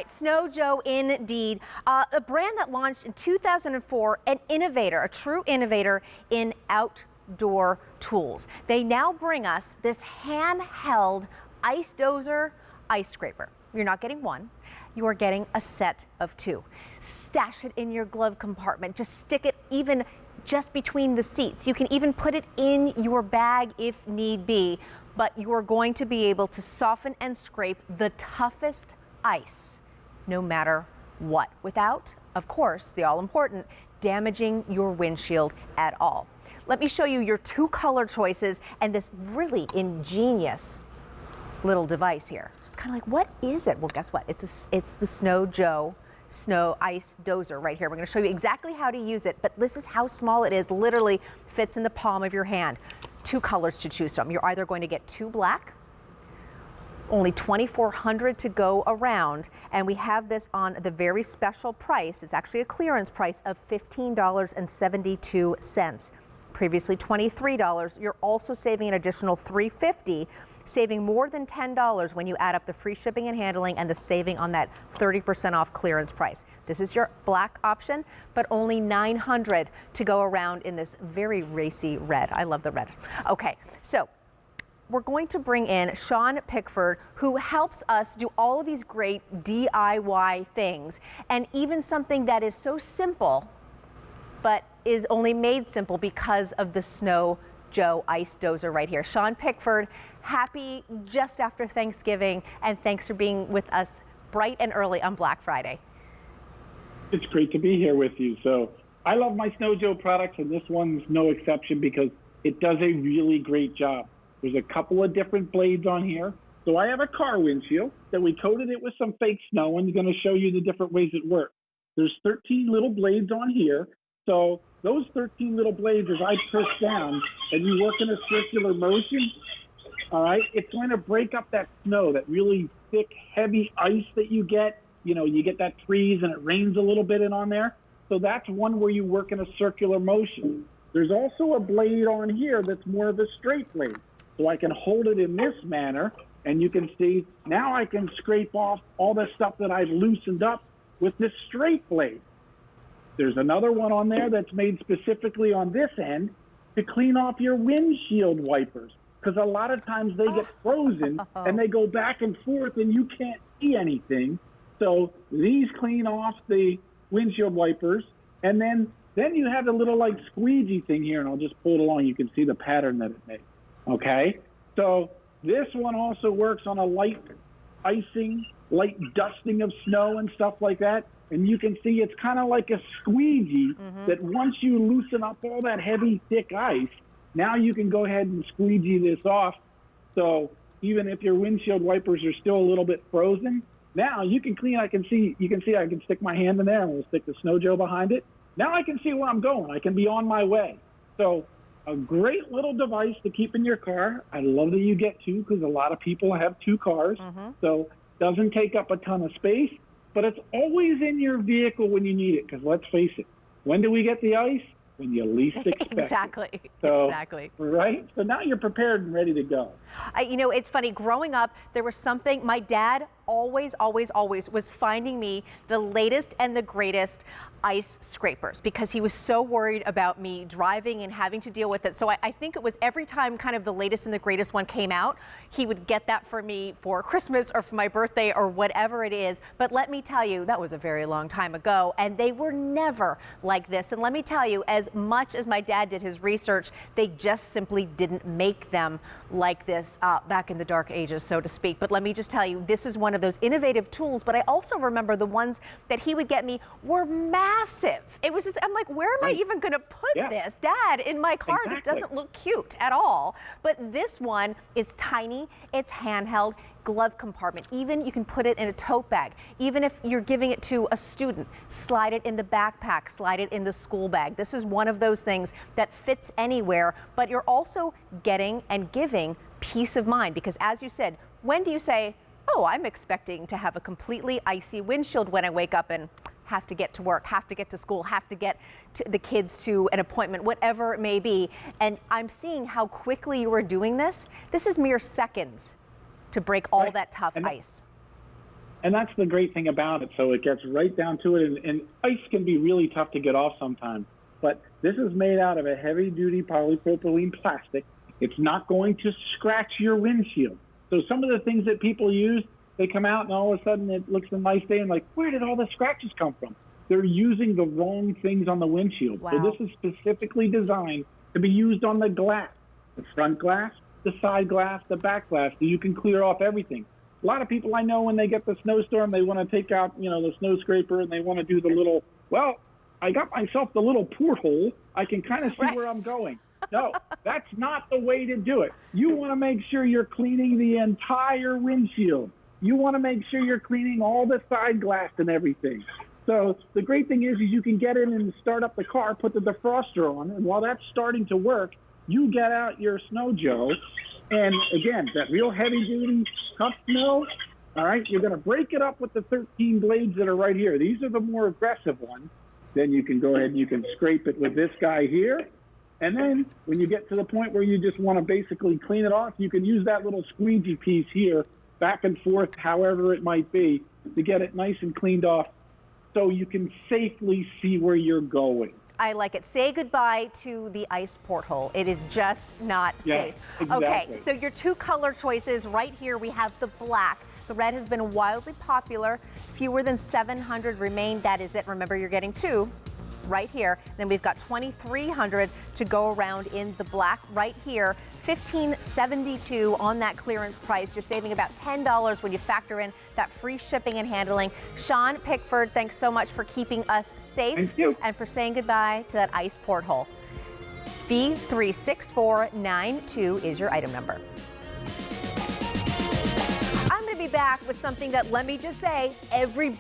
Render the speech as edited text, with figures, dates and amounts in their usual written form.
right, Snow Joe indeed, a brand that launched in 2004, an innovator, a true innovator in outdoor tools. They now bring us this handheld Ice Dozer ice scraper. You're not getting one, you are getting a set of two. Stash it in your glove compartment, just stick it even just between the seats. You can even put it in your bag if need be, but you are going to be able to soften and scrape the toughest ice, no matter what, without, of course, the all-important, damaging your windshield at all. Let me show you your two color choices and this really ingenious little device here. It's kind of like, what is it? Well, guess what? It's the Snow Joe Snow Ice Dozer right here. We're going to show you exactly how to use it, but this is how small it is. Literally fits in the palm of your hand. Two colors to choose from. You're either going to get two black, only 2,400 to go around, and we have this on the very special price. It's actually a clearance price of $15.72. Previously $23. You're also saving an additional $3.50, saving more than $10 when you add up the free shipping and handling and the saving on that 30% off clearance price. This is your black option, but only 900 to go around in this very racy red. I love the red. Okay, so we're going to bring in Sean Pickford, who helps us do all of these great DIY things, and even something that is so simple, but is only made simple because of the Snow Joe Ice Dozer right here. Sean Pickford, happy just after Thanksgiving, and thanks for being with us bright and early on Black Friday. It's great to be here with you. So I love my Snow Joe products, and this one's no exception because it does a really great job. There's a couple of different blades on here. So I have a car windshield that we coated it with some fake snow, and I'm going to show you the different ways it works. There's 13 little blades on here. So those 13 little blades, as I push down and you work in a circular motion, all right, it's going to break up that snow, that really thick, heavy ice that you get. You know, you get that freeze and it rains a little bit in on there. So that's one where you work in a circular motion. There's also a blade on here that's more of a straight blade. So I can hold it in this manner, and you can see now I can scrape off all the stuff that I've loosened up with this straight blade. There's another one on there that's made specifically on this end to clean off your windshield wipers, because a lot of times they get frozen and they go back and forth and you can't see anything. So these clean off the windshield wipers, and then you have a little like squeegee thing here, and I'll just pull it along. You can see the pattern that it makes. Okay, so this one also works on a light icing, light dusting of snow and stuff like that. And you can see it's kind of like a squeegee that once you loosen up all that heavy, thick ice, now you can go ahead and squeegee this off. So even if your windshield wipers are still a little bit frozen, now you can clean. You can see I can stick my hand in there and we'll stick the Snow Joe behind it. Now I can see where I'm going. I can be on my way. So a great little device to keep in your car. I love that you get two because a lot of people have two cars. So it doesn't take up a ton of space. But it's always in your vehicle when you need it, because let's face it, when do we get the ice? When you least expect Exactly. it. So, exactly. Right? So now you're prepared and ready to go. You know, it's funny, growing up, there was something, my dad always was finding me the latest and the greatest ice scrapers because he was so worried about me driving and having to deal with it. So I think it was every time kind of the latest and the greatest one came out, he would get that for me for Christmas or for my birthday or whatever it is. But let me tell you, that was a very long time ago, and they were never like this. And let me tell you, as much as my dad did his research, they just simply didn't make them like this back in the dark ages, so to speak. But let me just tell you, this is one of those innovative tools. But I also remember the ones that he would get me were massive. It was just, I'm like, where am I even going to put this, Dad, in my car? This doesn't look cute at all. But this one is tiny. It's handheld. Glove compartment. Even you can put it in a tote bag. Even if you're giving it to a student, slide it in the backpack, slide it in the school bag. This is one of those things that fits anywhere, but you're also getting and giving peace of mind, because as you said, when do you say, oh, I'm expecting to have a completely icy windshield when I wake up and have to get to work, have to get to school, have to get the kids to an appointment, whatever it may be. And I'm seeing how quickly you are doing this. This is mere seconds to break all that tough ice. And that's the great thing about it. So it gets right down to it. And ice can be really tough to get off sometimes. But this is made out of a heavy-duty polypropylene plastic. It's not going to scratch your windshield. So some of the things that people use, they come out and all of a sudden it looks a nice day and like, where did all the scratches come from? They're using the wrong things on the windshield. Wow. So this is specifically designed to be used on the glass, the front glass, the side glass, the back glass, so you can clear off everything. A lot of people I know, when they get the snowstorm, they want to take out, the snow scraper, and they want to do the little, well, I got myself the little porthole. I can kind of see where I'm going. No, that's not the way to do it. You want to make sure you're cleaning the entire windshield. You want to make sure you're cleaning all the side glass and everything. So the great thing is you can get in and start up the car, put the defroster on, and while that's starting to work, you get out your Snow Joe, and again, that real heavy-duty tough snow, all right, you're going to break it up with the 13 blades that are right here. These are the more aggressive ones. Then you can go ahead and you can scrape it with this guy here. And then when you get to the point where you just want to basically clean it off, you can use that little squeegee piece here, back and forth, however it might be, to get it nice and cleaned off so you can safely see where you're going. I like it. Say goodbye to the ice porthole. It is just not safe. Exactly. Okay, so your two color choices right here, we have the black. The red has been wildly popular. Fewer than 700 remain. That is it. Remember, you're getting two right here. Then we've got 2,300 to go around in the black right here. $15.72 on that clearance price. You're saving about $10 when you factor in that free shipping and handling. Sean Pickford, thanks so much for keeping us safe. Thank you. And for saying goodbye to that ice porthole. V36492 is your item number. I'm going to be back with something that, let me just say, everybody